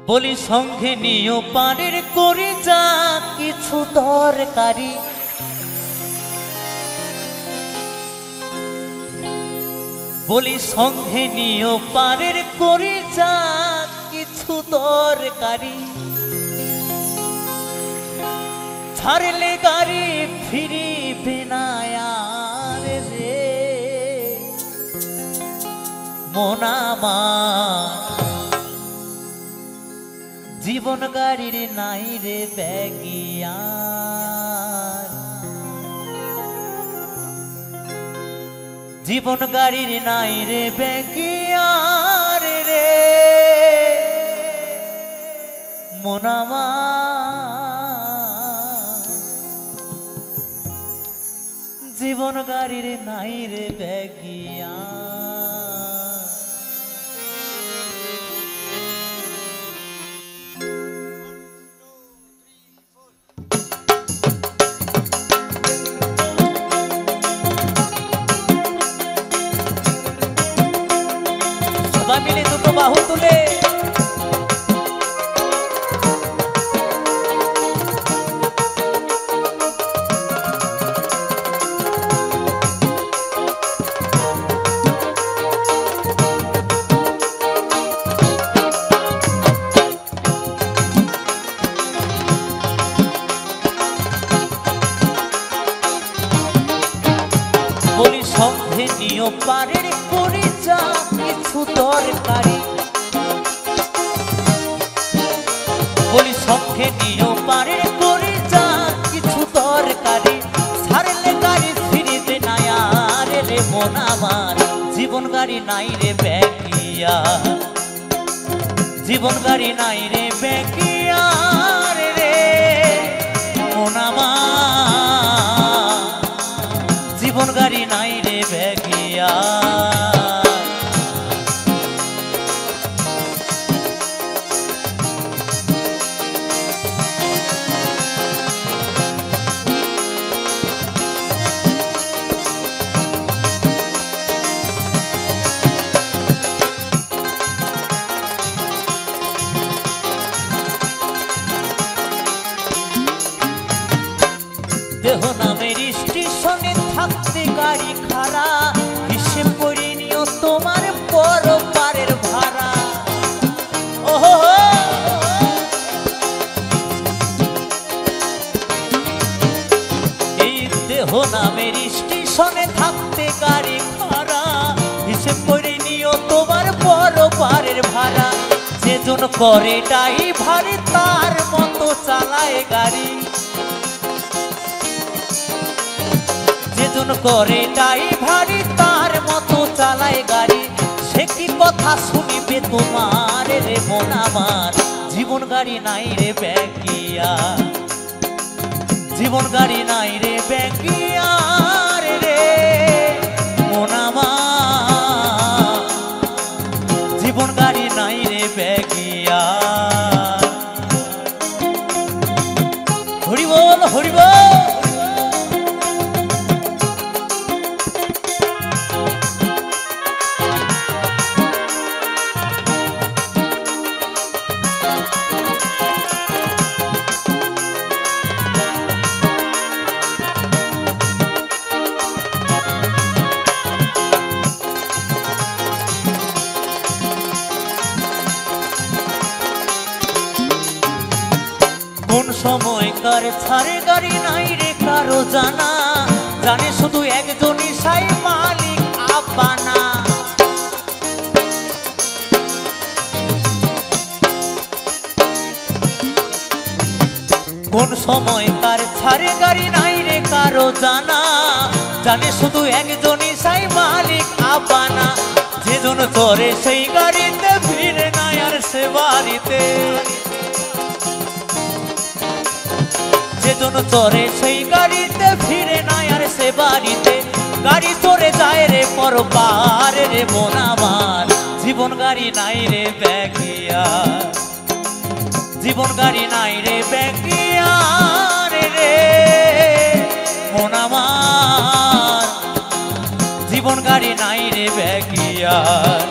বলি সঙ্গে নিও পারের করে যা কিছু দরকারি, বলি সঙ্গে নিও পারের করে যা কিছু দরকারি, ছাড়লে গাড়ি ফিরিবে না আর রে মন আমার, জীবন গাড়ির নাই রে ব্যাগিয়ার, জীবন গাড়ির নাই রে ব্যাগিয়ার রে মন আমার, জীবন গাড়ির নাই রে ব্যাগিয়ার। সবাই মিলে দুটো বাহু তুলে বলি সঙ্গে নিও পারের করে যা কিছু দরকারি, বলি সঙ্গে নিও পারের করে যা কিছু দরকারি, ছাড়লে গাড়ি ফিরিবে না আর রে মন আমার, জীবন গাড়ি নাই রে ব্যাগিয়া, জীবন গাড়ি নাই রে ব্যাগিয়ার রে মন আমার, জীবন গাড়ি নাই রে ব্যাগিয়া। দেহ নামের স্টেশনে থাকতে গাড়ি খাড়া, হিসেব করে নিও তোমার বড় পারের ভাড়া, ওহো এই দেহ নামের স্টেশনে থাকতে গাড়ি খাড়া, হিসেব করে নিও তোমার বড় পারের ভাড়া, যেজন করে ড্রাইভারে তার মতো চালায় গাড়ি, যেজন করে ড্রাইভারি তার মতো চালায় গাড়ি, সে কি কথা শুনিবে তোমার রে মন আমার, জীবন গাড়ি নাই রে ব্যাগিয়া, জীবন গাড়ি নাই রে ব্যাগিয়ার রে মন আমার, জীবন গাড়ি নাই রে ব্যাগিয়া। হরি বল হরি বল। কোন সময়কার ছাড়ে গাড়ি নাই রে কারো জানা, জানে শুধু একজনই সাই মালিক আব্বানা, কোন সময়কার ছাড়ে গাড়ি নাই রে কারো জানা, জানে শুধু একজনই সাই মালিক আব্বানা, যেজন চড়ে সেই গাড়িতে ফিরে নাই আর সে বাড়িতে, যেজন চড়ে সেই গাড়িতে ফিরে নাই আর সে বাড়িতে, গাড়ি চড়ে যায় রে পরপার রে মন আমার, জীবন গাড়ি নাই রে ব্যাগিয়া, জীবন গাড়ি নাই রে ব্যাগিয়ার রে মন আমার, জীবন গাড়ি নাই রে ব্যাগিয়ার,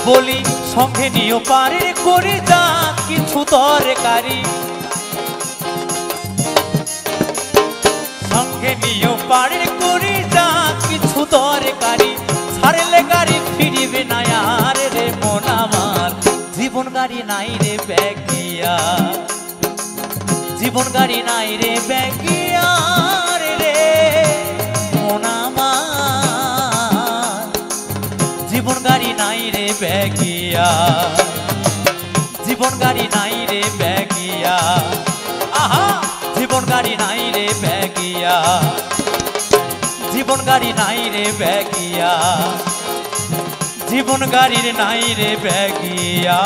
বলি সঙ্গে নিও পারের করে যা কিছু কিছু তরকারি সঙ্গে নিয়েও পাড়ের করি যা কিছু তরকারি ছাড়লে গাড়ি ফিরিবে না আর রে মন আমার জীবন গাড়ি নাই রে ব্যাগিয়া জীবন গাড়ি নাই রে ব্যাগিয়া রে মন আমার জীবন গাড়ি নাই রে ব্যাগিয়া জীবন গাড়ি নাই রে ব্যাগিয়া আহা জীবন গাড়ি নাই রে ব্যাগিয়া জীবন গাড়ি নাই রে ব্যাগিয়া জীবন গাড়ির নাই রে ব্যাগিয়া